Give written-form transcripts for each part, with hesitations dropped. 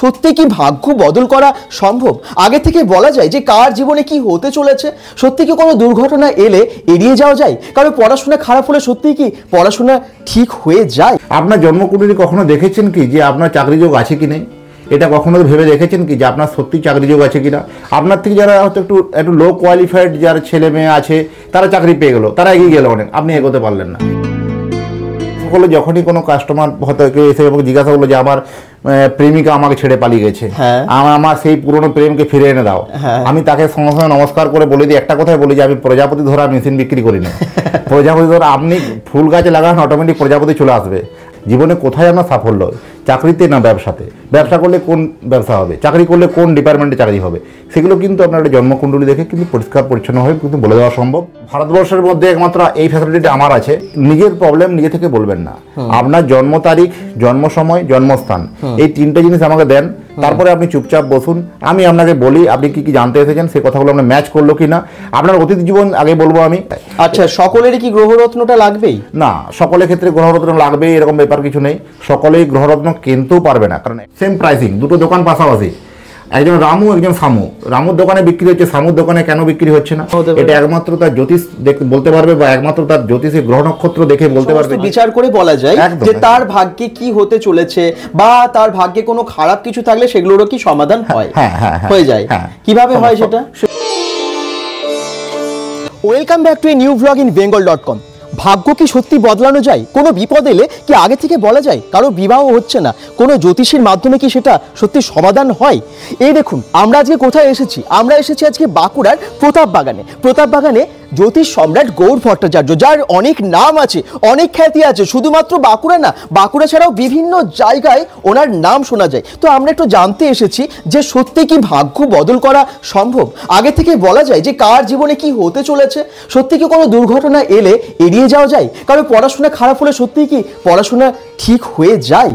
সত্যি কি ভাগ্য বদল করা সম্ভব? আগে থেকে বলা যায় যে কার জীবনে কি হতে চলেছে? সত্যি কি কোনো দুর্ঘটনা এলে এড়িয়ে যাওয়া যায়? কারো পড়াশোনা খারাপ হলে সত্যি কি পড়াশোনা ঠিক হয়ে যায়? আপনার জন্মকুণ্ডলী কখনো দেখেছেন কি যে আপনার চাকরি যোগ আছে কি নেই? এটা কখনো ভেবে দেখেছেন কি যে আপনার সত্যি চাকরি যোগ আছে কিনা? আপনার থেকে যারা হয়তো একটু লো কোয়ালিফাইড যারা ছেলে মেয়ে আছে তারা চাকরি পেয়ে গেল, তারা এগিয়ে গেল অনেক, আপনি এগোতে পারলেন না। সকলে যখনই কোনো কাস্টমার হয়তো কেউ এসে এবং জিজ্ঞাসা করলো যে আমার প্রেমিকা আমাকে ছেড়ে পালিয়ে গেছে, আমার সেই পুরনো প্রেমকে ফিরে এনে দাও, আমি তাকে সঙ্গে সঙ্গে নমস্কার করে বলে দিই, একটা কথাই বলি যে আমি প্রজাপতি ধরা মেশিন বিক্রি করি না। প্রজাপতি ধরা আপনি ফুল গাছে লাগান, অটোমেটিক প্রজাপতি চলে আসবে। জীবনে কোথায় আমার সাফল্য? চাকরিতে না ব্যবসাতে? ব্যবসা করলে কোন ব্যবসা হবে, চাকরি করলে কোন ডিপার্টমেন্টে চাকরি হবে, সেগুলো কিন্তু আপনার একটা জন্মকুণ্ডলী দেখে কিন্তু পরিষ্কার পরিচ্ছন্নভাবে কিন্তু বলে দেওয়া সম্ভব। ভারতবর্ষের মধ্যে একমাত্র এই ফ্যাসিলিটি আমার আছে। নিজের প্রবলেম নিজে থেকে বলবেন না, আপনার জন্ম তারিখ, জন্ম সময়, জন্মস্থান, এই তিনটে জিনিস আমাকে দেন, তারপরে আপনি চুপচাপ বসুন, আমি আপনাকে বলি আপনি কি কি জানতে এসেছেন, সেই কথাগুলো আমরা ম্যাচ করলো কিনা, আপনার অতীত জীবন আগে বলবো আমি। আচ্ছা, সকলেরই কি গ্রহরত্নটা লাগবেই? না, সকলের ক্ষেত্রে গ্রহরত্ন লাগবে এরকম ব্যাপার কিছু নেই। সকলেই গ্রহরত্ন কিনতেও পারবে না, কারণ সেম প্রাইসিং, দুটো দোকান পাশাপাশি, একজন রামু একজন সামু। রামুর দোকানে বিক্রি হচ্ছে, সামুর দোকানে কেন বিক্রি হচ্ছে না? এটা একমাত্র তার জ্যোতিষ বলতে পারবে, বা একমাত্র তার জ্যোতিষের গ্রহ নক্ষত্র দেখে বলতে পারবে। বিচার করে বলা যায় যে তার ভাগ্যে কি হতে চলেছে, বা তার ভাগ্যে কোনো খারাপ কিছু থাকলে সেগুলোরও কি সমাধান হয়? হয়ে যায়। কিভাবে হয় সেটা? Welcome back to a new blog in bengal.com। ভাগ্য কি সত্যি বদলানো যায়? কোনো বিপদ এলে কি আগে থেকে বলা যায়? কারো বিবাহ হচ্ছে না, কোনো জ্যোতিষীর মাধ্যমে কি সেটা সত্যি সমাধান হয়? এই দেখুন আমরা আজকে কোথায় এসেছি। আমরা এসেছি আজকে বাঁকুড়ার প্রতাপ বাগানে। প্রতাপ বাগানে জ্যোতিষ সম্রাট গৌর ভট্টাচার্য, যার অনেক নাম আছে, অনেক খ্যাতি আছে। শুধুমাত্র বাঁকুড়া না, বাঁকুড়া ছাড়াও বিভিন্ন জায়গায় ওনার নাম শোনা যায়। তো আমরা একটু জানতে এসেছি যে সত্যি কি ভাগ্য বদল করা সম্ভব? আগে থেকে বলা যায় যে কার জীবনে কি হতে চলেছে? সত্যি কি কোনো দুর্ঘটনা এলে এড়িয়ে যাওয়া যায়? কারো পড়াশোনা খারাপ হলে সত্যি কি পড়াশোনা ঠিক হয়ে যায়?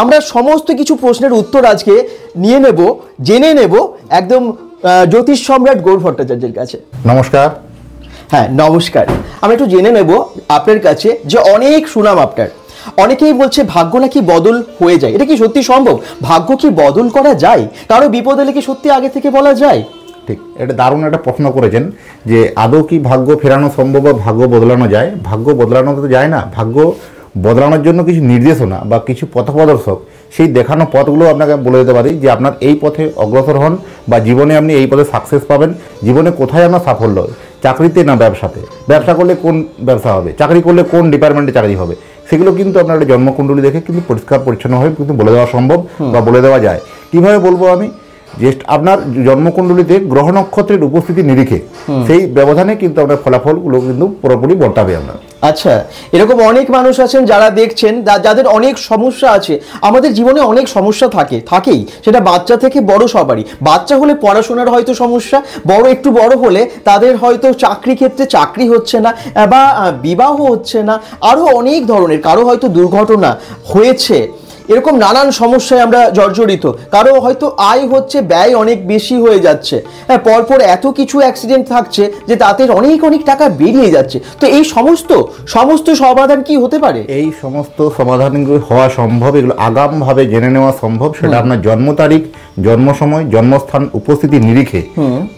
আমরা সমস্ত কিছু প্রশ্নের উত্তর আজকে নিয়ে নেব, জেনে নেব একদম জ্যোতিষ সম্রাট গৌর ভট্টাচার্যের কাছে। নমস্কার। হ্যাঁ নমস্কার। আমি একটু জেনে নেব আপনার কাছে যে অনেক সুনাম আপনার, অনেকেই বলছে ভাগ্য নাকি বদল হয়ে যায়। এটা কি সত্যি সম্ভব? ভাগ্য কি বদল করা যায়? কারো বিপদ এলে কি সত্যি আগে থেকে বলা যায়? ঠিক, এটা দারুণ একটা প্রশ্ন করেছেন যে আদৌ কি ভাগ্য ফেরানো সম্ভব বা ভাগ্য বদলানো যায়? ভাগ্য বদলানো তো যায় না। ভাগ্য বদলানোর জন্য কিছু নির্দেশনা বা কিছু পথপ্রদর্শক, সেই দেখানো পথগুলো আপনাকে বলে দিতে পারি যে আপনার এই পথে অগ্রসর হন, বা জীবনে আপনি এই পথে সাকসেস পাবেন। জীবনে কোথায় আপনার সাফল্য? চাকরিতে না ব্যবসাতে? ব্যবসা করলে কোন ব্যবসা হবে, চাকরি করলে কোন ডিপার্টমেন্টে চাকরি হবে, সেগুলো কিন্তু আপনার একটা জন্মকুণ্ডলী দেখে কিন্তু পরিষ্কার পরিচ্ছন্নভাবে কিন্তু বলে দেওয়া সম্ভব বা বলে দেওয়া যায়। কীভাবে বলবো আমি? যে আপনার জন্মকুণ্ডলীতে গ্রহ নক্ষত্রের উপস্থিতি নিরিখে সেই ব্যবধানে কিন্তু আপনার ফলাফলগুলো কিন্তু পুরোপুরি বর্তাবে আপনার। আচ্ছা, এরকম অনেক মানুষ আছেন যারা দেখছেন, যাদের অনেক সমস্যা আছে। আমাদের জীবনে অনেক সমস্যা থাকেই, সেটা বাচ্চা থেকে বড় সবারই। বাচ্চা হলে পড়াশোনার হয়তো সমস্যা, একটু বড় হলে তাদের হয়তো চাকরি ক্ষেত্রে চাকরি হচ্ছে না, বা বিবাহ হচ্ছে না, আরো অনেক ধরনের, কারো হয়তো দুর্ঘটনা হয়েছে। এরকম নানান সমস্যায় আমরা জর্জরিত। কারো হয়তো আয় হচ্ছে, ব্যয় অনেক বেশি হয়ে যাচ্ছে। হ্যাঁ, পরপর এত কিছু অ্যাক্সিডেন্ট থাকছে যে তাতে অনেক অনেক টাকা বেরিয়ে যাচ্ছে। তো এই সমস্ত সমাধান কি হতে পারে? এই সমস্ত সমাধানগুলো হওয়া সম্ভব, এগুলো আগামভাবে জেনে নেওয়া সম্ভব। সেটা আপনার জন্ম তারিখ, জন্ম সময়, জন্মস্থান, উপস্থিতি নিরিখে,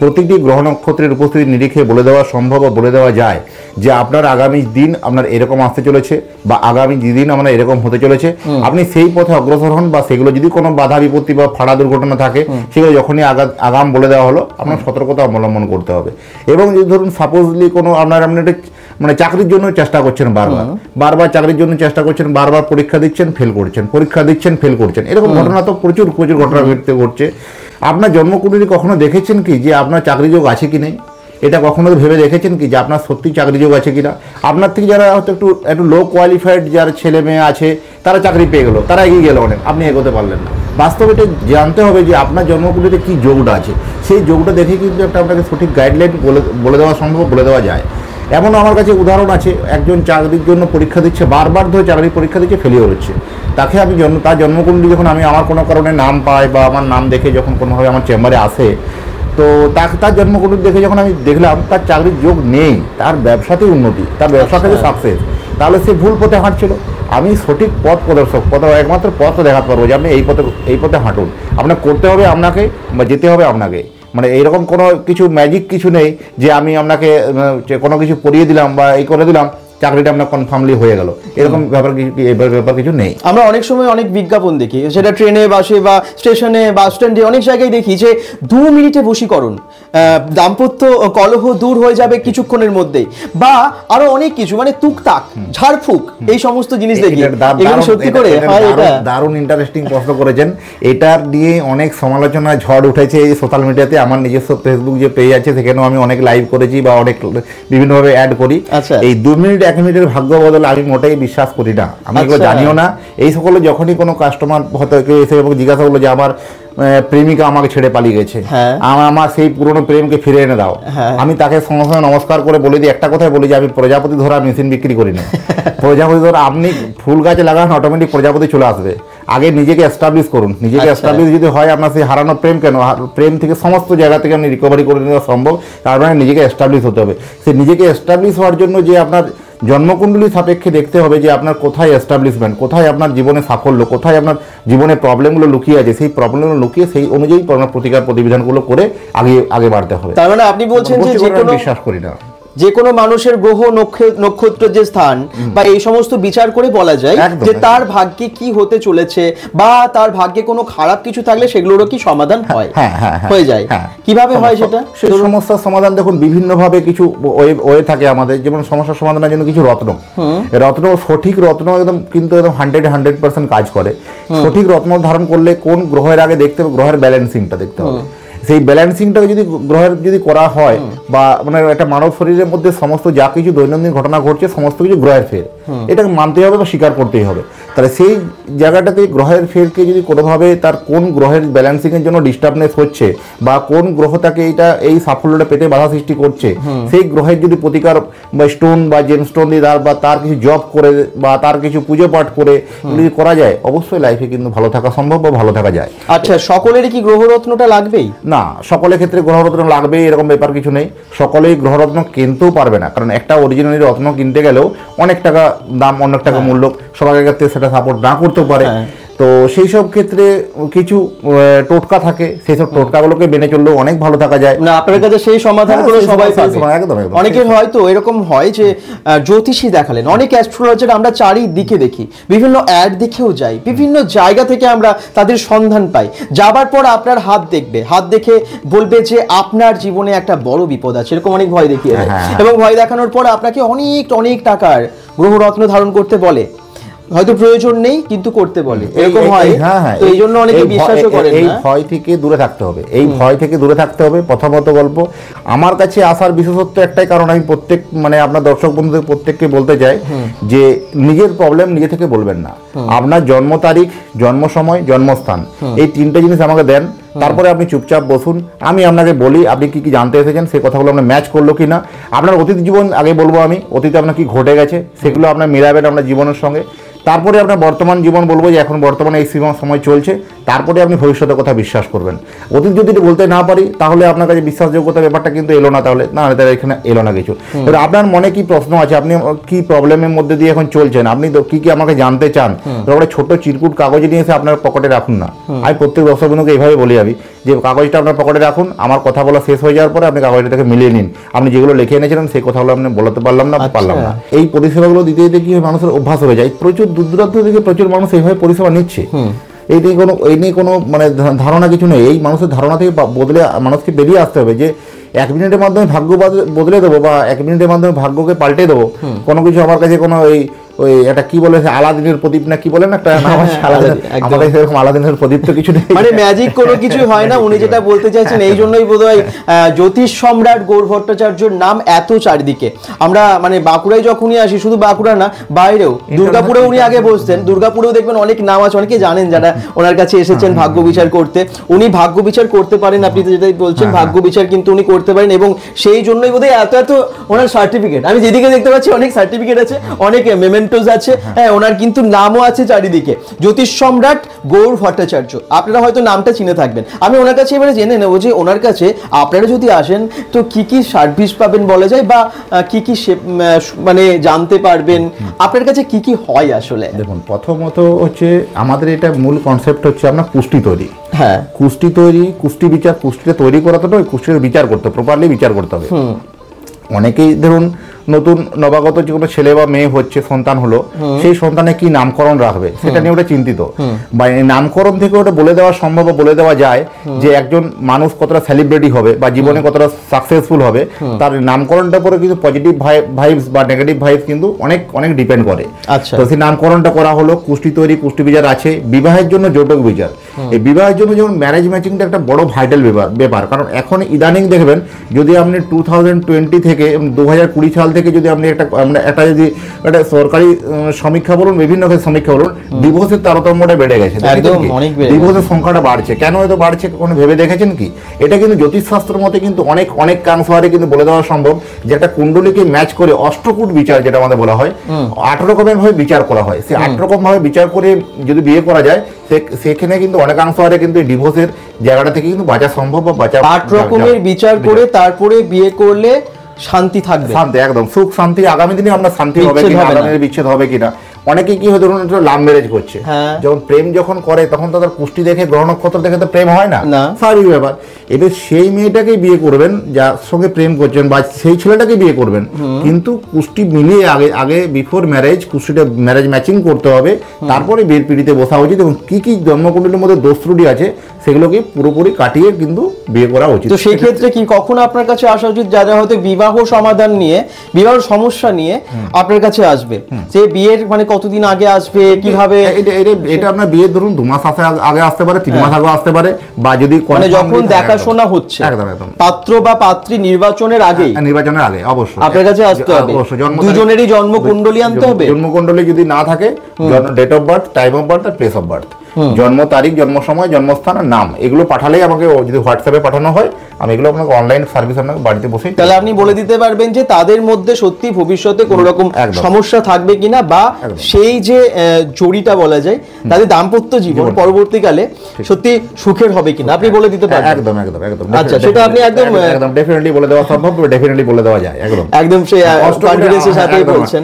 প্রতিটি গ্রহ নক্ষত্রের উপস্থিতি নিরিখে বলে দেওয়া সম্ভব বা বলে দেওয়া যায় যে আপনার আগামী দিন আপনার এরকম আসতে চলেছে, বা আগামী দিন আপনার এরকম হতে চলেছে। আপনি সেই পথে অগ্রসর হন, বা সেগুলো যদি কোনো বাধা বিপত্তি বা ফাড়া দুর্ঘটনা থাকে, সেগুলো যখনই আগাম বলে দেওয়া হলো, আপনার সতর্কতা অবলম্বন করতে হবে। এবং যদি ধরুন সাপোজলি কোনো আপনি মানে চাকরির জন্য চেষ্টা করছেন, বারবার চাকরির জন্য চেষ্টা করছেন, বারবার পরীক্ষা দিচ্ছেন, ফেল করছেন, এরকম ঘটনা তো প্রচুর ঘটনা ঘটছে। আপনার জন্মকুণ্ডলী কখনো দেখেছেন কি যে আপনার চাকরি যোগ আছে কি নেই? এটা কখনো ভেবে দেখেছেন কি যে আপনার সত্যি চাকরি যোগ আছে কিনা? আপনার থেকে যারা হয়তো একটু লো কোয়ালিফাইড যারা ছেলে মেয়ে আছে তারা চাকরি পেয়ে গেল, তারা এগিয়ে গেল অনেক, আপনি এগোতে পারলেন না। বাস্তবে এটা জানতে হবে যে আপনার জন্মকুণ্ডলীতে কী যোগটা আছে, সেই যোগটা দেখে কিন্তু একটা আপনাকে সঠিক গাইডলাইন বলে দেওয়া সম্ভব, বলে দেওয়া যায়। এমন আমার কাছে উদাহরণ আছে, একজন চাকরির জন্য পরীক্ষা দিচ্ছে, বারবার ধরে চাকরির পরীক্ষা দিচ্ছে, ফেলিওর হচ্ছে। তাকে আমি তার জন্মকুণ্ডলী যখন আমি আমার কোনো কারণে নাম পাই, বা আমার নাম দেখে যখন কোনোভাবে আমার চেম্বারে আসে, তো তার জন্মকুণ্ডলী দেখে যখন আমি দেখলাম তার চাকরির যোগ নেই, তার ব্যবসাতেই উন্নতি, তার ব্যবসা থেকে সাকসেস, তাহলে সে ভুল পথে হাঁটছিল। আমি সঠিক পথ প্রদর্শক, একমাত্র পথ দেখাতে পারবো যে আপনি এই পথে হাঁটুন, আপনার করতে হবে আপনাকে বা যেতে হবে আপনাকে। মানে এইরকম কোনো কিছু ম্যাজিক কিছু নেই যে আমি আপনাকে কোনো কিছু পড়িয়ে দিলাম বা এই করে দিলাম, চাকরিটা আপনার কনফার্মলি হয়ে গেল, এরকম ব্যাপার কিছু নেই। আমরা অনেক সময় অনেক বিজ্ঞাপন দেখি, সেটা ট্রেনে, বাসে বা স্টেশনে, বাস স্ট্যান্ডে, অনেক জায়গায় দেখি যে 2 মিনিটে বশীকরণ, দাম্পত্য কলহ দূর হয়ে যাবে কিছুক্ষণের মধ্যেই, বা আরো অনেক কিছু, মানে তুকতাক, ঝাড়ফুঁক, এই সমস্ত জিনিস দেখি। এগুলো সত্যি করে হয়? এটা দারুণ ইন্টারেস্টিং প্রশ্ন করেছেন। এটার দিয়ে অনেক সমালোচনা ঝড় উঠেছে এই সোশ্যাল মিডিয়াতে। আমার নিজস্ব ফেসবুক যে পেজ আছে সেখানেও আমি অনেক লাইভ করেছি বা অনেক বিভিন্নভাবে অ্যাড করি। এই 2 মিনিট 1 মিনিটের ভাগ্য বদল আমি মোটেই বিশ্বাস করি না, আমি এগুলো জানিও না। এই সকলে যখনই কোনো কাস্টমার হয়তো কেউ এসে জিজ্ঞাসা করলো যে আমার প্রেমিকা আমাকে ছেড়ে পালিয়ে গেছে, আমার সেই পুরনো প্রেমকে ফিরে এনে দাও, আমি তাকে সঙ্গে সঙ্গে নমস্কার করে বলে দিই, একটা কথাই বলি যে আমি প্রজাপতি ধরা মেশিন বিক্রি করি না। প্রজাপতি ধরা আপনি ফুল গাছে লাগান, অটোমেটিক প্রজাপতি চলে আসবে। আগে নিজেকে এস্টাবলিশ করুন, নিজেকে এস্টাবলিশ যদি হয়, আপনার সেই হারানো প্রেম কেন, প্রেম থেকে সমস্ত জায়গা থেকে আপনি রিকভারি করে নেওয়া সম্ভব, তার মানে নিজেকে এস্টাবলিশ হতে হবে। সেই নিজেকে এস্টাবলিশ হওয়ার জন্য যে আপনার জন্মকুণ্ডলী সাপেক্ষে দেখতে হবে যে আপনার কোথায় এস্টাবলিশমেন্ট, কোথায় আপনার জীবনে সাফল্য, কোথায় আপনার জীবনে প্রবলেমগুলো লুকিয়ে আছে, সেই প্রবলেমগুলো লুকিয়ে সেই অনুযায়ী আপনার প্রতিকার প্রতিবিধানগুলো করে আগে বাড়তে হবে। তার মানে আপনি বলছেন যে বিশ্বাস করি না, যে কোনো মানুষের গ্রহ নক্ষত্রের যে স্থান বা এই সমস্ত বিচার করে বলা যায় যে তার ভাগ্যে কি হতে চলেছে, বা তার ভাগ্যে কোনো খারাপ কিছু থাকলে সেগুলোরও কি সমাধান হয়, হয়ে যায়। কিভাবে হয় সেটা? সেই সমস্যার সমাধান দেখুন বিভিন্নভাবে কিছু ওয়ে থাকে আমাদের। যেমন সমস্যার সমাধানের জন্য কিছু রত্ন, সঠিক রত্ন একদম কিন্তু একদম 100% কাজ করে। সঠিক রত্ন ধারণ করলে কোন গ্রহের আগে দেখতে হবে, গ্রহের ব্যালেন্সিংটা দেখতে হবে। সেই ব্যালেন্সিংটাকে যদি গ্রহের যদি করা হয়, বা মানে একটা মানব শরীরের মধ্যে সমস্ত যা কিছু দৈনন্দিন ঘটনা ঘটছে সমস্ত কিছু গ্রহের ফের, এটাকে মানতে হবে বা স্বীকার করতেই হবে। তাহলে সেই জায়গাটাতে গ্রহের ফেরকে যদি কোনোভাবে তার কোন গ্রহের ব্যালেন্সিংয়ের জন্য ডিস্টার্বনেস হচ্ছে, বা কোন গ্রহ তাকে এই সাফল্যটা পেতে বাধা সৃষ্টি করছে, সেই গ্রহের যদি প্রতিকার বা স্টোন বা জেমস্টোন দিয়ে বা তার কিছু জব করে বা তার কিছু পুজো পাঠ করে যদি করা যায়, অবশ্যই লাইফে কিন্তু ভালো থাকা সম্ভব বা ভালো থাকা যায়। আচ্ছা, সকলেরই কি গ্রহরত্নটা লাগবেই? না, সকলের ক্ষেত্রে গ্রহরত্ন লাগবে এরকম ব্যাপার কিছু নেই। সকলেই গ্রহরত্ন কিনতেও পারবে না, কারণ একটা অরিজিনালি রত্ন কিনতে গেলেও অনেক টাকা দাম, অনেক টাকা মূল্য, সবার ক্ষেত্রে সেটা সাপোর্ট না করতেও পারে। তো সেই সব ক্ষেত্রে কিছু টোটকা থাকে, সেই সব টোটকাগুলোকে মেনে চললেও অনেক ভালো থাকা যায়। না, আপনার কাছে সেই সমাধানগুলো সবাই পাবে। একদম। অনেকের হয়তো এরকম হয় যে জ্যোতিষী দেখালেন, অনেক অ্যাস্ট্রোলজার আমরা চারিদিকে দেখি, বিভিন্ন অ্যাড দেখেও যাই, বিভিন্ন জায়গা থেকে আমরা তাদের সন্ধান পাই। যাবার পর আপনার হাত দেখবে, হাত দেখে বলবে যে আপনার জীবনে একটা বড় বিপদ আছে, এরকম অনেক ভয় দেখিয়ে দেয়। এবং ভয় দেখানোর পর আপনাকে অনেক টাকার গ্রহরত্ন ধারণ করতে বলে, হয়তো প্রয়োজন নেই কিন্তু করতে বলে, এরকম হয়। তো এই জন্য অনেকে বিশ্বাসও করেন না। এই ভয় থেকে দূরে থাকতে হবে, এই ভয় থেকে দূরে থাকতে হবে। প্রথমত গল্প আমার কাছে আসার বিশেষত্ব একটাই কারণ, আমি প্রত্যেক মানে আপনার দর্শক বন্ধুদের প্রত্যেককে বলতে চাই যে নিজের প্রবলেম নিজে থেকে বলবেন না। আপনার জন্ম তারিখ, জন্ম সময়, জন্মস্থান, এই 3টে জিনিস আমাকে দেন, তারপরে আপনি চুপচাপ বসুন, আমি আপনাকে বলি আপনি কি কি জানতে এসেছেন, সেই কথাগুলো আপনার ম্যাচ করলো কিনা। আপনার অতীত জীবন আগে বলবো আমি, অতীতে আপনার কি ঘটে গেছে সেগুলো আপনার মেলাবেন আপনার জীবনের সঙ্গে। তারপরে আপনার বর্তমান জীবন বলবো যে এখন বর্তমানে এই সময় চলছে, তারপরে আপনি ভবিষ্যতের কথা বিশ্বাস করবেন। অতীত যদি বলতে না পারি তাহলে আপনার কাছে বিশ্বাসযোগ্যতার ব্যাপারটা কিন্তু এলো না, তাহলে না এখানে এলো না কিছু। এবার আপনার মনে কি প্রশ্ন আছে, আপনি কি প্রবলেমের মধ্যে দিয়ে এখন চলছেন, আপনি কি কি আমাকে জানতে চান, তারপরে ছোট চিরকুট কাগজ নিয়ে এসে আপনার পকেটে রাখুন না। আমি প্রত্যেক দর্শক বন্ধুকে এইভাবে বলি আমি যে কাগজটা আপনার পকেটে রাখুন, আমার কথা বলা শেষ হয়ে যাওয়ার পরে আপনি কাগজটা থেকে মিলিয়ে নিন, আপনি যেগুলো লিখে এনেছিলেন সেই কথাগুলো আপনি বলতে পারলাম না। এই পরিষেবাগুলো দিতে দিতে কি হয়, মানুষের অভ্যাস হয়ে যায়। প্রচুর দূর দূরান্ত থেকে প্রচুর মানুষ এইভাবে পরিষেবা নিচ্ছে। এই নিয়ে কোনো মানে ধারণা কিছু নেই। এই মানুষের ধারণা থেকে বদলে মানুষকে বেরিয়ে আসতে হবে যে 1 মিনিটের মাধ্যমে ভাগ্য বদলে দেবো বা 1 মিনিটের মাধ্যমে ভাগ্যকে পাল্টে দেবো, কোনো কিছু আমার কাছে কোনো ওই একটা কি বলে আলাদিনের প্রদীপ না কি বলেন একটা নাম আছে, আমাদের সেরকম আলাদিনের প্রদীপ তো কিছু নেই, মানে ম্যাজিক কোনো কিছু হয় না। উনি যেটা বলতে চাইছেন, এই জন্যই বোধহয় জ্যোতিষ সম্রাট গৌর ভট্টাচার্যর নাম এত চারিদিকে। আমরা মানে বাঁকুড়ায় যখনই আসি, শুধু বাঁকুড়া না বাইরেও, দুর্গাপুরে উনি আগে বসতেন, দুর্গাপুরেও দেখবেন অনেক নাম আছে, অনেকে জানেন যারা ওনার কাছে এসেছেন ভাগ্য বিচার করতে। উনি ভাগ্য বিচার করতে পারেন, আপনি যেটাই বলছেন ভাগ্য বিচার কিন্তু উনি করতে পারেন, এবং সেই জন্যই বোধহয় এত ওনার সার্টিফিকেট, আমি যেদিকে দেখতে পাচ্ছি অনেক সার্টিফিকেট আছে, অনেক মেমেন্টো মেমেন্টোস আছে, হ্যাঁ ওনার কিন্তু নামও আছে চারিদিকে, জ্যোতিষ সম্রাট গৌর ভট্টাচার্য। আপনারা হয়তো নামটা চিনে থাকবেন। আমি ওনার কাছে এবারে জেনে নেবো যে ওনার কাছে আপনারা যদি আসেন তো কি কি সার্ভিস পাবেন বলা যায়, বা কি কি মানে জানতে পারবেন, আপনার কাছে কি কি হয় আসলে? দেখুন, প্রথমত হচ্ছে আমাদের এটা মূল কনসেপ্ট হচ্ছে আপনার কুষ্টি তৈরি। হ্যাঁ, কুষ্টি তৈরি, কুষ্টি বিচার, কুষ্টিটা তৈরি করা তো নয়, কুষ্টির বিচার করতে, প্রপারলি বিচার করতে হবে। অনেকেই ধরুন নতুন নবাগত যে কোনো ছেলে বা মেয়ে হচ্ছে, সন্তান হলো, সেই সন্তানে কি নামকরণ রাখবে সেটা নিয়ে ওটা চিন্তিত, বা এই নামকরণ থেকে ওটা বলে দেওয়া সম্ভব, বলে দেওয়া যায় যে একজন মানুষ কতটা সেলিব্রিটি হবে বা জীবনে কতটা সাকসেসফুল হবে, তার নামকরণটার পরে কিন্তু পজিটিভ ভাইবস বা নেগেটিভ ভাইবস কিন্তু অনেক অনেক ডিপেন্ড করে। আচ্ছা, তো সেই নামকরণটা করা হলো, কুষ্টি তৈরি, কুষ্টি বিচার আছে, বিবাহের জন্য জটক বিচার। এই বিবাহের জন্য যেমন ম্যারেজ ম্যাচিংটা একটা বড় ভাইটাল ব্যাপার, কারণ এখন ইদানিং দেখবেন যদি আপনি 2020 থেকে 2020 সাল থেকে যদি আপনি একটা যদি একটা সরকারি সমীক্ষা বলুন, বিভিন্ন সমীক্ষা বলুন, ডিভোর্সের তারতম্যটা বেড়ে গেছে, ডিভোর্সের সংখ্যাটা বাড়ছে। কেন এত বাড়ছে কোনো ভেবে দেখেছেন কি? এটা কিন্তু জ্যোতিষশাস্ত্রের মতে কিন্তু অনেক কাংশে কিন্তু বলে দেওয়া সম্ভব যে একটা কুণ্ডলীকে ম্যাচ করে অষ্টকূট বিচার যেটা আমাদের বলা হয়, 8 রকমের ভাবে বিচার করা হয়। সেই 8 রকম ভাবে বিচার করে যদি বিয়ে করা যায় সেখানে কিন্তু অনেকাংশ হারে কিন্তু ডিভোর্সের জায়গাটা থেকে কিন্তু বাঁচা সম্ভব, বা বাঁচা 8 রকমের বিচার করে তারপরে বিয়ে করলে শান্তি থাকবে, শান্তি, একদম সুখ শান্তি। আগামী দিনে আমরা শান্তি হবে কিনা, আগামী বিচ্ছেদ হবে কিনা। অনেকে কি হয় ধরুন লাভ ম্যারেজ করছে, যখন প্রেম যখন করে তখন তো তার পুষ্টি দেখে, গ্রহ নক্ষত্র দেখে তো প্রেম হয় না, স্বাভাবিক ব্যাপার। এবার সেই মেয়েটাকে বিয়ে করবেন যার সঙ্গে প্রেম করছেন, বা সেই ছেলেটাকে বিয়ে করবেন, কিন্তু পুষ্টি মিলিয়ে আগে বিফোর ম্যারেজ পুষ্টিটা ম্যারেজ ম্যাচিং করতে হবে, তারপরে বিয়ের পিড়িতে বসা উচিত, এবং কি কি জন্মকুণ্ডলীর মধ্যে দোষ ত্রুটি আছে সেগুলোকে পুরোপুরি কাটিয়ে কিন্তু বিয়ে করা উচিত। তো সেই ক্ষেত্রে কি কখনো আপনার কাছে আসা উচিত যারা হয়তো বিবাহ সমাধান নিয়ে, বিবাহ সমস্যা নিয়ে আপনার কাছে আসবে, যে বিয়ের মানে কতদিন আগে আসবে, কিভাবে? এটা আপনার বিয়ের ধরুন 2 মাস আগে আসতে পারে, 3 মাস আগে আসতে পারে, বা যদি মানে যখন দেখাশোনা হচ্ছে, একদম একদম পাত্র বা পাত্রী নির্বাচনের আগে অবশ্যই আপনার কাছে আসতে হবে, দুজনেরই জন্মকুণ্ডলী আনতে হবে। জন্মকুণ্ডলী যদি না থাকে, date of birth, time of birth আর প্লেস অফ বার্থ, জন্ম তারিখ, জন্ম সময়, জন্মস্থান আর নাম, এগুলো পাঠালেই আমাকে, যদি হোয়াটসঅ্যাপে পাঠানো হয় আমি এগুলো আপনাকে অনলাইন সার্ভিস আপনাকে বাড়িতে বসে, তাহলে আপনি বলে দিতে পারবেন যে তাদের মধ্যে সত্যি ভবিষ্যতে কোনো রকম সমস্যা থাকবে কিনা, বা সেই যে জড়িটা বলা যায় তাদের দাম্পত্য জীবন পরবর্তীকালে সত্যি সুখের হবে কিনা আপনি বলে দিতে পারবেন। একদম একদম একদম, আচ্ছা, সেটা আপনি একদম ডেফিনেটলি বলে দেওয়া সম্ভব, ডেফিনেটলি বলে দেওয়া যায়, একদম সেই কনফিডেন্সের সাথেই বলছেন।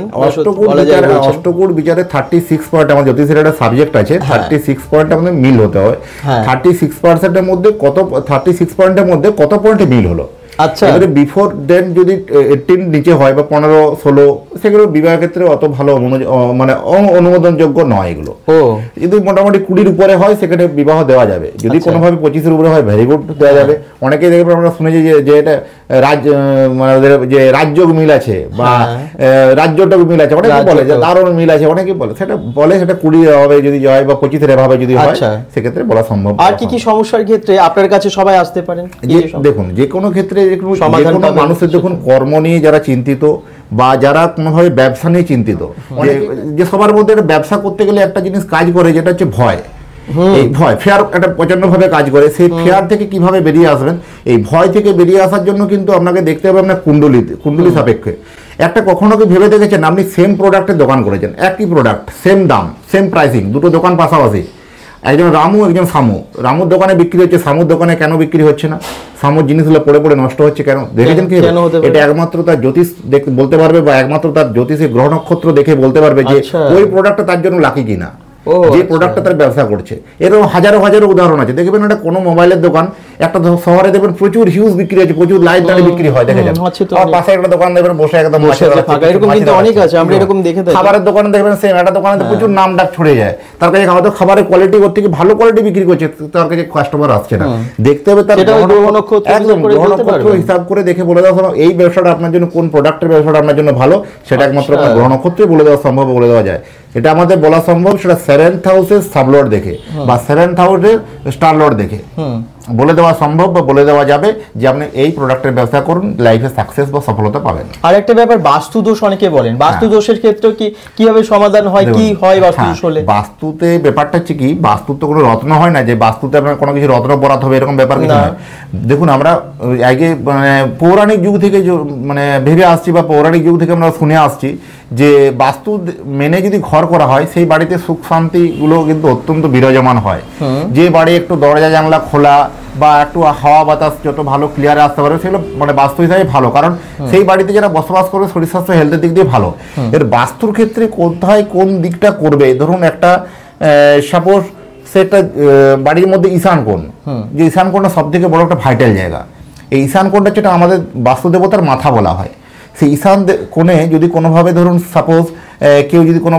অষ্টকূট বিচারে 36 পয়েন্ট আমার জ্যোতিষের একটা সাবজেক্ট আছে, 36 পয়েন্ট আমাদের মিল হতে হয়। 36%-এর মধ্যে কত, 36 পয়েন্টের মধ্যে কত পয়েন্টে মিল হলো। আচ্ছা, এবারে বিফোর দেন যদি 18 নিচে হয় বা 15-16, সেগুলো বিবাহের ক্ষেত্রে অত ভালো মানে অনুমোদনযোগ্য নয় এগুলো। যদি মোটামুটি 20-র উপরে হয় সেখানে বিবাহ দেওয়া যাবে, যদি কোনোভাবে 25-এর উপরে হয় ভেরি গুড, দেওয়া যাবে। অনেকেই দেখবেন আমরা শুনেছি যে এটা মানে যে রাজ্য মিল আছে বা রাজ্যটা মিল আছে, অনেকে বলে যে দারুণ মিল আছে, অনেকে বলে সেটা 20 হবে যদি হয়, বা 25-এর ভাবে যদি হয়, সেক্ষেত্রে বলা সম্ভব। আর কি কি সমস্যার ক্ষেত্রে আপনার কাছে সবাই আসতে পারেন? দেখুন, যে কোনো ক্ষেত্রে মানুষের দেখুন কর্ম নিয়ে যারা চিন্তিত, বা যারা কোনোভাবে ব্যবসা নিয়ে চিন্তিত, যে সবার মধ্যে ব্যবসা করতে গেলে একটা জিনিস কাজ করে, যেটা হচ্ছে ভয়। এই ভয়, ফেয়ার একটা প্রচন্ড ভাবে কাজ করে। সেই ফেয়ার থেকে কিভাবে বেরিয়ে আসবেন, এই ভয় থেকে বেরিয়ে আসার জন্য কিন্তু আপনাকে দেখতে হবে আপনার কুণ্ডলী সাপেক্ষে। একটা কখনো কি ভেবে দেখেছেন আপনি সেম প্রোডাক্টের দোকান করেছেন, একই প্রোডাক্ট, সেম দাম, সেম প্রাইসিং, দুটো দোকান পাশাপাশি, একজন রামু একজন সামু, রামুর দোকানে বিক্রি হচ্ছে, সামুর দোকানে কেন বিক্রি হচ্ছে না? সামুর জিনিসগুলো পড়ে পড়ে নষ্ট হচ্ছে কেন? দেখেছেন কি? এটা একমাত্র তার জ্যোতিষ বলতে পারবে, বা একমাত্র তার জ্যোতিষের গ্রহ নক্ষত্র দেখে বলতে পারবে যে ওই প্রোডাক্টটা তার জন্য লাকি কিনা, যে প্রোডাক্টটা তার ব্যবসা করছে। এরকম হাজারো হাজারো উদাহরণ আছে। দেখবেন একটা কোনো মোবাইলের দোকান, একটা শহরে দেখবেন প্রচুর হিউজ বিক্রি আছে, প্রচুর লাইট দাঁড়িয়ে বিক্রি হয়, দেখেছেন। আর পাশে একটা দোকান দেখবেন বসে একদম, খাবারের দোকানে দেখবেন সেম একটা দোকানে প্রচুর নাম ডাক ছড়িয়ে যায়, তার কাছে হয়তো খাবারের কোয়ালিটি করতে গিয়ে ভালো কোয়ালিটি বিক্রি করছে, তার কাছে কাস্টমার আসছে না। দেখতে হবে তার একদম গ্রহ নক্ষত্র হিসাব করে দেখে বলে দেওয়া, এই ব্যবসাটা আপনার জন্য, কোন প্রোডাক্টের ব্যবসাটা আপনার জন্য ভালো, সেটা একমাত্র আপনার গ্রহ নক্ষত্রই বলে দেওয়া সম্ভব, বলে দেওয়া যায়। এটা আমাদের বলা সম্ভব সেটা 7th হাউসের সাবলর্ড দেখে বা 7th হাউসের স্টার লর্ড দেখে। বলে দেওয়া সম্ভব বা বলে দেওয়া যাবে যে আপনি এই প্রোডাক্টের ব্যবসা করুন, লাইফে সাকসেস বা সফলতা পাবেন। আর একটা ব্যাপার বাস্তু দোষ অনেকে বলেন, বাস্তু দোষের ক্ষেত্রে কিভাবে সমাধান হয়, কি হয় বাস্তু দোষ হলে? বাস্তুতে ব্যাপারটা হচ্ছে কি, বাস্তুতে কোনো রত্ন হয় না যে বাস্তুতে আপনার কোনো কিছু রত্ন পরাতে হবে, এরকম ব্যাপার কিছু নয়। দেখুন আমরা আগে মানে পৌরাণিক যুগ থেকে মানে ভেবে আসছি বা পৌরাণিক যুগ থেকে আমরা শুনে আসছি যে বাস্তু মেনে যদি ঘর করা হয় সেই বাড়িতে সুখ শান্তিগুলো কিন্তু অত্যন্ত বিরাজমান হয়। যে বাড়ি একটু দরজা জানলা খোলা বা একটু হাওয়া বাতাস যত ভালো ক্লিয়ারে আসতে পারে সেগুলো মানে বাস্তু হিসাবে ভালো, কারণ সেই বাড়িতে যারা বসবাস করবে শরীর স্বাস্থ্য হেলথের দিক দিয়ে ভালো। এর বাস্তুর ক্ষেত্রে কোথায় কোন দিকটা করবে, ধরুন একটা সাপোজ সে একটা বাড়ির মধ্যে ঈশান কোণ, যে ঈশান কোণটা সব থেকে বড় একটা ভাইটাল জায়গা। এই ঈশান কোণটা যেটা আমাদের বাস্তু দেবতার মাথা বলা হয়, সেই ঈশান কোণে যদি কোনোভাবে ধরুন সাপোজ কেউ যদি কোনো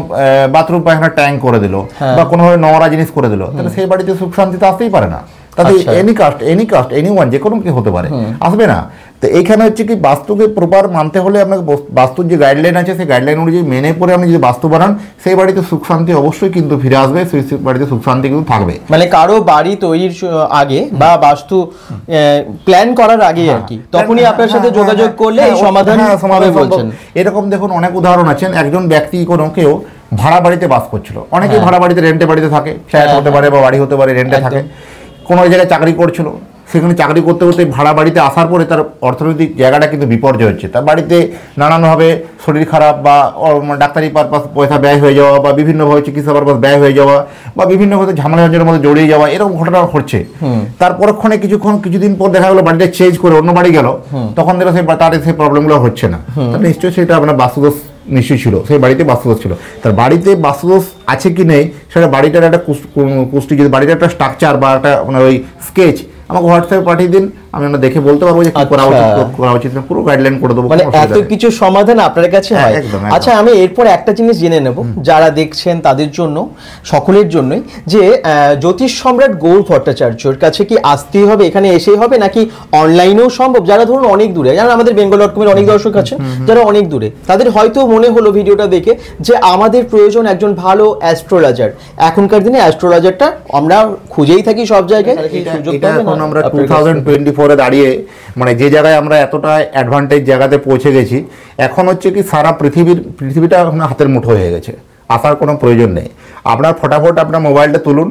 বাথরুম পায়খানা ট্যাঙ্ক করে দিল বা কোনোভাবে নোংরা জিনিস করে দিল, তাহলে সেই বাড়িতে সুখ শান্তি তো আসতেই পারে না। তাতে এনি কাস্ট এনি ওয়ান যে কোনো কি হতে পারে, আসবে না। তো এইখানে হচ্ছে কি বাস্তুকে প্রপার মানতে হলে আপনাকে বাস্তুর যে গাইডলাইন আছে সেই গাইডলাইন অনুযায়ী মেনে পড়ে আপনি যদি বাস্তু বানান সেই বাড়িতে সুখ শান্তি অবশ্যই কিন্তু ফিরে আসবে, সেই বাড়িতে সুখ শান্তি কিন্তু থাকবে। মানে কারো বাড়ি তৈরির আগে বা বাস্তু প্ল্যান করার আগে আর কি, তখনই আপনার সাথে যোগাযোগ করলে এই সমাধান বলছেন। এরকম দেখুন অনেক উদাহরণ আছেন, একজন ব্যক্তি কোনো কেউ ভাড়া বাড়িতে বাস করছিল, অনেকেই ভাড়া বাড়িতে রেন্টে বাড়িতে থাকে, ফ্ল্যাট হতে পারে বা বাড়ি হতে পারে, রেন্টে থাকে, কোনো জায়গায় চাকরি করছিল, সেখানে চাকরি করতে করতে ভাড়া বাড়িতে আসার পরে তার অর্থনৈতিক জায়গাটা কিন্তু বিপর্যয় হচ্ছে। তার বাড়িতে নানানভাবে শরীর খারাপ বা ডাক্তারি পারপাস পয়সা ব্যয় হয়ে যাওয়া বা বিভিন্নভাবে চিকিৎসা পারপাস ব্যয় হয়ে যাওয়া বা বিভিন্নভাবে ঝামেলার মধ্যে জড়িয়ে যাওয়া, এরকম ঘটনা ঘটছে। তার পরক্ষণে কিছুদিন পর দেখা গেলো বাড়িটা চেঞ্জ করে অন্য বাড়ি গেল, তখন দেখলো তার সেই প্রবলেমগুলো হচ্ছে না। তাহলে নিশ্চয়ই সেটা আপনার বাস্তুদোষ নিশ্চয়ই ছিল, সেই বাড়িতে বাস্তুদোষ ছিল। তার বাড়িতে বাস্তুদোষ আছে কি নেই সেটা বাড়িটার একটা কুষ্টি, যদি বাড়িটার একটা স্ট্রাকচার বা একটা মানে ওই স্কেচ আমাকে হোয়াটসঅ্যাপে পাঠিয়ে দিন, আমি আমরা দেখে বলতে পারবো যে কি করা উচিত না, পুরো গাইডলাইন করে দেবো। মানে এত কিছু সমাধান আপনার কাছে হয়। আচ্ছা, আমি এরপর একটা জিনিস জেনে নেব যারা দেখছেন তাদের জন্য, সকলের জন্যই, যে জ্যোতিষ সম্রাট গৌর ভট্টাচার্যর কাছে কি আসতেই হবে, এখানে এসেই হবে, নাকি অনলাইনেও সম্ভব? যারা ধরুন অনেক দূরে, যেমন আমাদের bengal.com-এর অনেক দর্শক আছেন যারা অনেক দূরে, তাদের হয়তো মনে হলো ভিডিওটা দেখে যে আমাদের প্রয়োজন একজন ভালো অ্যাস্ট্রোলজার। এখনকার দিনে অ্যাস্ট্রোলজারটা আমরা খুঁজেই থাকি সব জায়গায়। আমরা 2024-এ দাঁড়িয়ে মানে যে জায়গায় আমরা এতটা অ্যাডভান্টেজ জায়গাতে পৌঁছে গেছি, এখন হচ্ছে কি সারা পৃথিবীটা এখন হাতের মুঠো হয়ে গেছে, আসার কোনো প্রয়োজন নেই। আপনার ফটাফট আপনার মোবাইলটা তুলুন,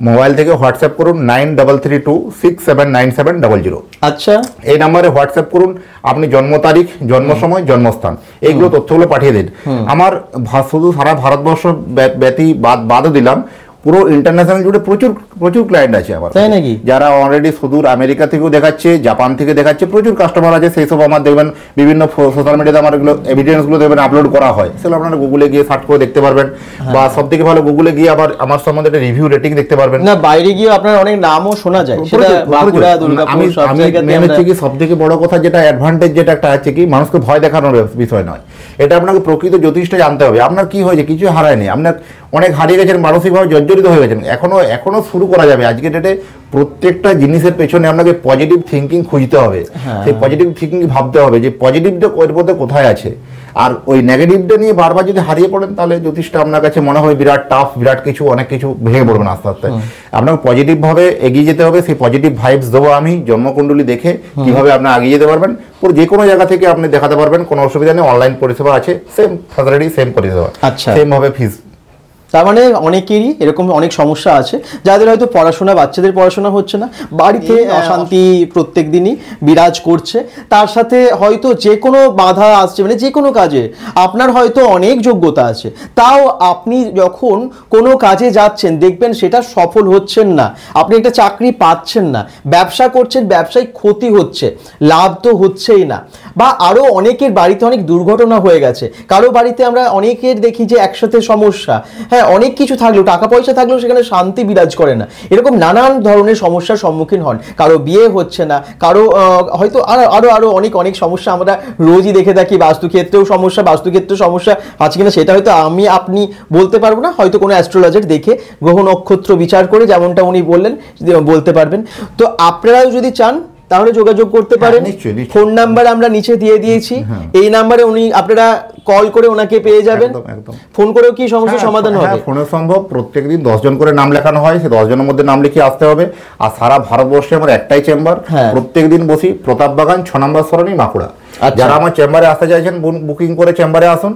মোবাইল থেকে হোয়াটসঅ্যাপ করুন 9332679700। আচ্ছা, এই নাম্বারে হোয়াটসঅ্যাপ করুন, আপনি জন্ম তারিখ, জন্ম সময়, জন্মস্থান এইগুলো তথ্যগুলো পাঠিয়ে দিন। আমার শুধু সারা ভারতবর্ষ বাদও দিলাম, পুরো ইন্টারন্যাশনাল জুড়ে প্রচুর ক্লায়েন্ট আছে আমার, তাই নাকি? যারা অলরেডি সুদূর আমেরিকা থেকেও দেখাচ্ছে, জাপান থেকে দেখাচ্ছে, প্রচুর কাস্টমার আছে। সেই সব আমার দেখবেন বিভিন্ন সোশ্যাল মিডিয়াতে আমার এগুলো এভিডেন্সগুলো দেখবেন আপলোড করা হয়, সেগুলো আপনারা গুগলে গিয়ে সার্চ করে দেখতে পারবেন, বা সব থেকে ভালো গুগলে গিয়ে আবার আমার সম্বন্ধে একটা রিভিউ রেটিং দেখতে পারবেন। না, বাইরে গিয়ে আপনার অনেক নামও শোনা যায়, সেটা বাঁকুড়া, দুর্গাপুর সব জায়গাতে। মেন হচ্ছে কি সবথেকে বড় কথা যেটা অ্যাডভান্টেজ যেটা একটা আছে কি, মানুষকে ভয় দেখানোর বিষয় নয়, এটা আপনাকে প্রকৃত জ্যোতিষটা জানতে হবে। আপনার কি হয়েছে, কিছু হারায়নি, আপনার অনেক হারিয়ে গেছেন, মানসিকভাবে জর্জরিত হয়ে গেছেন, এখনো শুরু করা যাবে। আজকের ডেটে প্রত্যেকটা জিনিসের পেছনে আপনাকে পজিটিভ থিঙ্কিং খুঁজতে হবে, সেই পজিটিভ থিঙ্কিং ভাবতে হবে যে পজিটিভটা ওর মধ্যে কোথায় আছে। আর ওই নেগেটিভটা নিয়ে বারবার যদি হারিয়ে পড়েন তাহলে জ্যোতিষটা আপনার কাছে মনে হয় বিরাট টাফ, বিরাট কিছু, অনেক কিছু ভেঙে পড়বেন আস্তে আস্তে। আপনাকে পজিটিভভাবে এগিয়ে যেতে হবে, সেই পজিটিভ ভাইবস দেবো আমি জন্মকুণ্ডলী দেখে কিভাবে আপনি এগিয়ে যেতে পারবেন। পুরো যে কোনো জায়গা থেকে আপনি দেখাতে পারবেন, কোনো অসুবিধা নেই। অনলাইন পরিষেবা আছে, সেম ফ্যাসিলিটি, সেম পরিষেবা, সেম ভাবে ফিস। তার মানে অনেকেরই এরকম অনেক সমস্যা আছে, যাদের হয়তো পড়াশোনা, বাচ্চাদের পড়াশোনা হচ্ছে না, বাড়িতে অশান্তি প্রত্যেক দিনই বিরাজ করছে, তার সাথে হয়তো যে কোনো বাধা আসছে, মানে যে কোনো কাজে আপনার হয়তো অনেক যোগ্যতা আছে, তাও আপনি যখন কোনো কাজে যাচ্ছেন দেখবেন সেটা সফল হচ্ছেন না, আপনি একটা চাকরি পাচ্ছেন না, ব্যবসা করছেন, ব্যবসায় ক্ষতি হচ্ছে, লাভ তো হচ্ছেই না, বা আরও অনেকের বাড়িতে অনেক দুর্ঘটনা হয়ে গেছে, কারো বাড়িতে আমরা অনেকের দেখি যে একসাথে সমস্যা, অনেক কিছু থাকলেও, টাকা পয়সা থাকলেও সেখানে শান্তি বিরাজ করে না, এরকম নানান ধরনের সমস্যার সম্মুখীন হন। কারো বিয়ে হচ্ছে না, কারো হয়তো আরো অনেক সমস্যা আমরা রোজই দেখে থাকি। বাস্তুক্ষেত্রেও সমস্যা আছে কিনা সেটা হয়তো আমি আপনি বলতে পারবো না, হয়তো কোনো অ্যাস্ট্রোলজার দেখে গ্রহ নক্ষত্র বিচার করে, যেমনটা উনি বললেন, বলতে পারবেন। তো আপনারাও যদি চান তাহলে যোগাযোগ করতে পারেন। ফোন নাম্বার আমরা নিচে দিয়ে দিয়েছি, এই নাম্বারে আপনারা কল করে ওনাকে পেয়ে যাবেন, একদম। ফোন করেও কি সমস্যার সমাধান হবে? ফোনে সম্ভব। প্রত্যেকদিন 10 জন করে নাম লেখানো হয়, সেই 10 জনের মধ্যে নাম লিখিয়ে আসতে হবে। আর সারা ভারতবর্ষে আমার একটাই চেম্বার, প্রত্যেকদিন বসি প্রতাপ বাগান 6 নম্বর সরণি, বাঁকুড়া। যারা আমার চেম্বারে আসতে চাইছেন বুকিং করে চেম্বারে আসুন।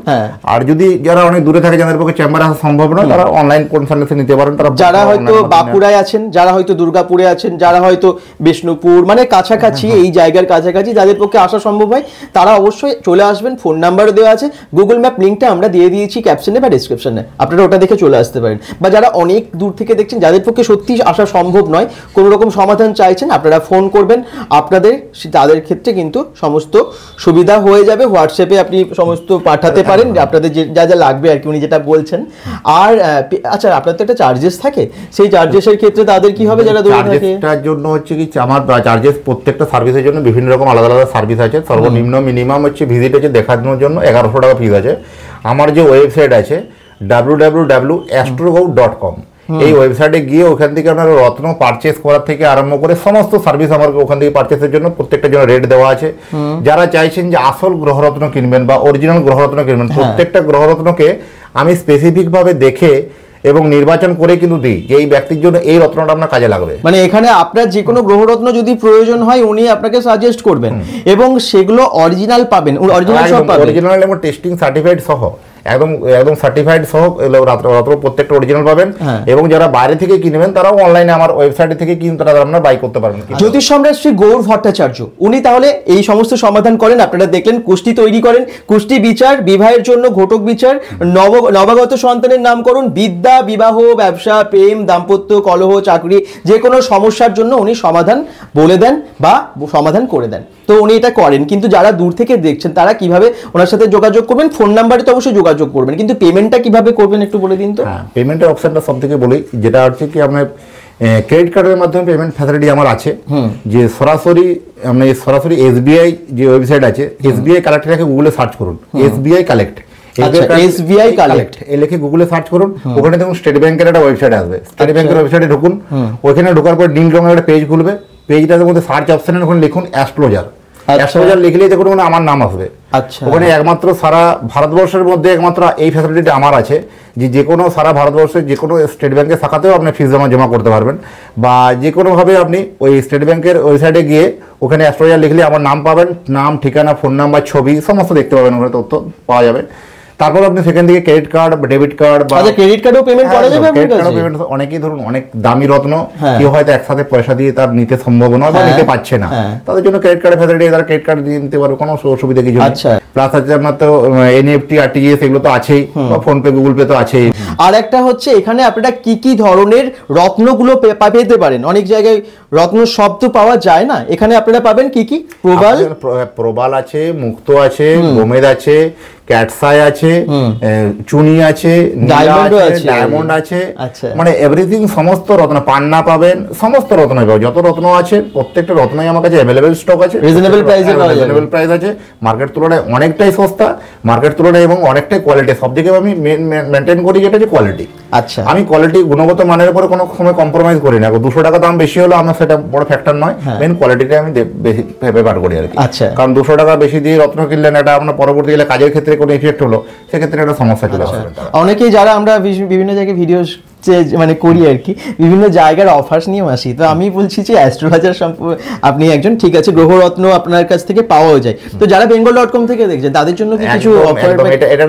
আর যদি যারা অনেক দূরে থাকে, যাদের পক্ষে চেম্বারে আসা সম্ভব নয়, তারা অনলাইন কনসালটেশন নিতে পারেন। তারা যারা হয়তো বাঁকুড়ায় আছেন, যারা হয়তো দুর্গাপুরে আছেন, যারা হয়তো বিষ্ণুপুর মানে কাছাকাছি এই জায়গার কাছাকাছি যাদের পক্ষে আসা সম্ভব হয়, তারা অবশ্যই চলে আসবেন। ফোন নাম্বারও দেওয়া আছে, গুগল ম্যাপ লিঙ্কটা আমরা দিয়ে দিয়েছি ক্যাপশনে বা ডেসক্রিপশনে, আপনারা ওটা দেখে চলে আসতে পারেন। বা যারা অনেক দূর থেকে দেখছেন, যাদের পক্ষে সত্যি আসা সম্ভব নয়, কোনো রকম সমাধান চাইছেন, আপনারা ফোন করবেন, আপনাদের তাদের ক্ষেত্রে কিন্তু সমস্ত সুবিধা হয়ে যাবে। হোয়াটসঅ্যাপে আপনি সমস্ত পাঠাতে পারেন আপনাদের যা যা লাগবে আর কি, উনি যেটা বলছেন। আর আচ্ছা, আপনার তো একটা চার্জেস থাকে, সেই চার্জেসের ক্ষেত্রে তাদের কি হবে যারা দূরে থাকে? চার্জেসটার জন্য হচ্ছে কি, আমার চার্জেস প্রত্যেকটা সার্ভিসের জন্য বিভিন্ন রকম আলাদা আলাদা সার্ভিস আছে। সর্বনিম্ন মিনিমাম হচ্ছে ভিজিট হচ্ছে দেখানোর জন্য 1100 টাকা ফিস আছে। আমার যে ওয়েবসাইট আছে www.astrogou.com, এই ওয়েবসাইটে গিয়ে ওখান থেকে আপনার রত্ন পারচেস করার থেকে আরম্ভ করে সমস্ত সার্ভিস আমার ওখান থেকে পারচেসের জন্য প্রত্যেকটা জন্য রেট দেওয়া আছে। যারা চাইছেন যে আসল গ্রহরত্ন কিনবেন বা অরিজিনাল গ্রহরত্ন কিনবেন, প্রত্যেকটা গ্রহরত্নকে আমি স্পেসিফিক ভাবে দেখে এবং নির্বাচন করে কিন্তু দিই যে এই ব্যক্তির জন্য এই রত্নটা আপনার কাজে লাগবে। মানে এখানে আপনার যে কোনো গ্রহরত্ন যদি প্রয়োজন হয় উনি আপনাকে সাজেস্ট করবেন এবং সেগুলো অরিজিনাল পাবেন, অরিজিনাল সব পাবেন, অরিজিনাল এবং টেস্টিং সার্টিফাইড সহ, একদম সার্টিফাইড সহ রত্ন প্রত্যেকটা অরিজিনাল পাবেন। এবং যারা বাইরে থেকে কিনবেন তারাও অনলাইনে আমার ওয়েবসাইট থেকে কিন্তু তারা আপনারা বাই করতে পারবেন। জ্যোতিষ সম্রাট শ্রী গৌর ভট্টাচার্য উনি তাহলে এই সমস্ত সমাধান করেন। আপনারা দেখলেন কুষ্টি তৈরি করেন, কুষ্টি বিচার, বিবাহের জন্য ঘটক বিচার, নবাগত সন্তানের নামকরণ, বিদ্যা, বিবাহ, ব্যবসা, প্রেম, দাম্পত্য, কলহ, চাকরি, যে কোনো সমস্যার জন্য উনি সমাধান বলে দেন বা সমাধান করে দেন। তো উনি এটা করেন, কিন্তু যারা দূর থেকে দেখছেন তারা কিভাবে ওনার সাথে যোগাযোগ করবেন? ফোন নাম্বারে তো অবশ্যই যোগাযোগ করবেন, কিন্তু পেমেন্টটা কিভাবে করবেন একটু বলে দিন তো। পেমেন্টের অপশনটা সব থেকে বলি, যেটা হচ্ছে কি আপনার ক্রেডিট কার্ডের মাধ্যমে পেমেন্ট ফ্যাসিলিটি আমার আছে। যে সরাসরি এসবিআই যে ওয়েবসাইট আছে, এসবিআই কালেক্ট লিখে গুগলে সার্চ করুন, এসবিআই কালেক্ট, এসবিআই কালেক্ট লিখে গুগলে সার্চ করুন। ওখানে দেখুন স্টেট ব্যাংকের একটা ওয়েবসাইট আসবে, স্টেট ব্যাংকের ওয়েবসাইটে ঢুকুন, ওইখানে ঢোকার পর নীল রঙের একটা পেজ খুলবে, পেজটার মধ্যে সার্চ অপশনের ওখানে লিখুন অ্যাস্ট্রোলজার। অ্যাস্ট্রোলজার লিখলেই দেখুন আমার নাম আসবে। ওখানে একমাত্র সারা ভারতবর্ষের মধ্যে একমাত্র এই ফ্যাসিলিটিটা আমার আছে যে কোনো সারা ভারতবর্ষের যে কোনো স্টেট ব্যাংকের শাখাতেও আপনি ফিস জমা করতে পারবেন, বা যে কোনোভাবে আপনি ওই স্টেট ব্যাংকের ওয়েবসাইটে গিয়ে ওখানে অ্যাস্ট্রোলজার লিখলে আমার নাম পাবেন, নাম, ঠিকানা, ফোন নাম্বার, ছবি সমস্ত দেখতে পাবেন, ওখানে তথ্য পাওয়া যাবে। তারপর আপনি সেখান থেকে ক্রেডিট কার্ড বা ডেবিট কার্ড বা ক্রেডিট কার্ডও পেমেন্ট করা যাবে। ক্রেডিট কার্ডও পেমেন্ট, অনেকেই ধরুন অনেক দামি রত্ন কেউ হয়তো একসাথে পয়সা দিয়ে তার নিতে সম্ভব নয় বা নিতে পারছে না, তাদের জন্য ক্রেডিট কার্ডের ফ্যাসিলিটি, তারা ক্রেডিট কার্ড দিয়ে নিতে পারবে, কোনো অসুবিধা কিছু নেই। প্লাস হচ্ছে আপনার তো এনইএফটি, আরটিজিএস এগুলো তো আছেই, বা ফোন পে, গুগল পে তো আছেই। আর একটা হচ্ছে এখানে আপনারা কি কি ধরনের রত্নগুলো পেতে পারেন। অনেক জায়গায় রত্ন শব্দ পাওয়া যায় না, এখানে আপনারা পাবেন কি কি? প্রবাল আছে, মুক্ত আছে, গোমেদ আছে, ক্যাটসাই আছে, চুনি আছে, ডায়মন্ড আছে, মানে এভরিথিং, সমস্ত রত্ন, পান্না পাবেন, সমস্ত রত্ন পাবেন। যত রত্ন আছে প্রত্যেকটা রত্নই আমার কাছে অ্যাভেলেবেল স্টক আছে, রিজনেবল প্রাইস আছে, মার্কেট তুলনায় অনেকটাই সস্তা, মার্কেট তুলনায় এবং অনেকটাই কোয়ালিটি। সব দিকে আমি মেনটেন করি যেটা যে কোয়ালিটি। আচ্ছা, আমি কোয়ালিটি, গুণগত মানের উপরে কোনো সময় কম্প্রোমাইজ করি না। 200 টাকা দাম বেশি হলো আমার সেটা বড় ফ্যাক্টর নয়, মেন কোয়ালিটিটা আমি বেশি প্রেফার করি আর কি। কারণ 200 টাকা বেশি দিয়ে রত্ন কিনলেন, এটা আপনার পরবর্তীকালে কাজের ক্ষেত্রে কোনো এফেক্ট হলো, সেক্ষেত্রে একটা সমস্যা চলে আসবে। অনেকেই যারা আমরা বিভিন্ন জায়গায় ভিডিও মানে করি আর কি, বিভিন্ন জায়গার অফার্স নিয়ে আসি, তো আমি বলছি যে অ্যাস্ট্রোলজার আপনি একজন, ঠিক আছে, গ্রহরত্ন আপনার কাছ থেকে পাওয়া যায়। তো যারা bengal.com থেকে দেখছেন তাদের জন্য কি কিছু অফার? এটা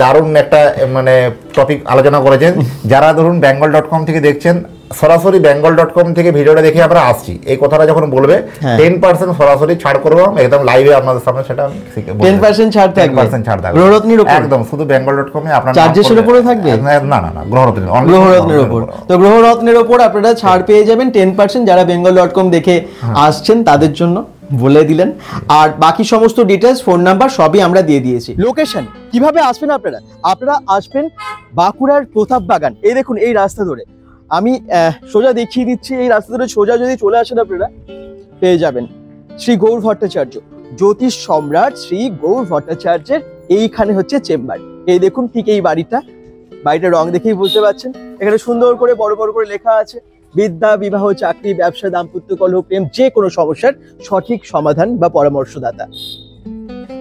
দারুণ একটা মানে টপিক আলোচনা করেছেন। যারা ধরুন bengal.com থেকে দেখছেন, সরাসরি bengal.com থেকে ভিডিওটা দেখে আমরা আসছি, এই কথাটা যখন বলবে 10% সরাসরি ছাড় করবো একদম লাইভে আপনাদের সামনে, সেটা 10% ছাড় থাকবে, 10% ছাড় থাকবে গ্রহরত্নের উপর, একদম শুধু bengal.com এ আপনার চার্জেসের উপরে থাকবে। না, গ্রহরত্নের উপর। তো গ্রহরত্নের উপর আপনারা ছাড় পেয়ে যাবেন 10%, যারা bengal.com দেখে আসছেন তাদের জন্য বলে দিলেন। আর বাকি সমস্ত ডিটেলস, ফোন নাম্বার সবই আমরা দিয়ে দিয়েছি। লোকেশন কিভাবে আসবেন আপনারা আসবেন বাঁকুড়ার প্রতাপ বাগান। এই দেখুন এই রাস্তা ধরে, আমি সোজা দেখিয়ে দিচ্ছি, এই রাস্তা ধরে সোজা যদি চলে আসেন আপনারা পেয়ে যাবেন শ্রী গৌর ভট্টাচার্য, জ্যোতিষ সম্রাট শ্রী গৌর ভট্টাচার্যের এইখানে হচ্ছে চেম্বার। এই দেখুন ঠিক এই বাড়িটার রং দেখেই বুঝতে পারছেন, এখানে সুন্দর করে বড় বড় করে লেখা আছে বিদ্যা, বিবাহ, চাকরি, ব্যবসা, দাম্পত্য, কলহ, প্রেম, যে কোনো সমস্যার সঠিক সমাধান বা পরামর্শদাতা।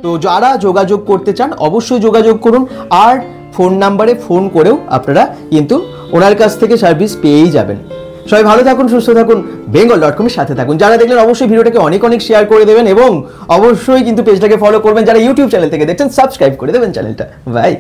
তো যারা যোগাযোগ করতে চান অবশ্যই যোগাযোগ করুন, আর ফোন নাম্বারে ফোন করেও আপনারা কিন্তু ওনার কাছ থেকে সার্ভিস পেয়েই যাবেন। সবাই ভালো থাকুন, সুস্থ থাকুন, bengal.com এর সাথে থাকুন। যারা দেখলেন অবশ্যই ভিডিওটাকে অনেক অনেক শেয়ার করে দেবেন এবং অবশ্যই কিন্তু পেজটাকে ফলো করবেন। যারা ইউটিউব চ্যানেল থেকে দেখছেন সাবস্ক্রাইব করে দেবেন চ্যানেলটা। বাই।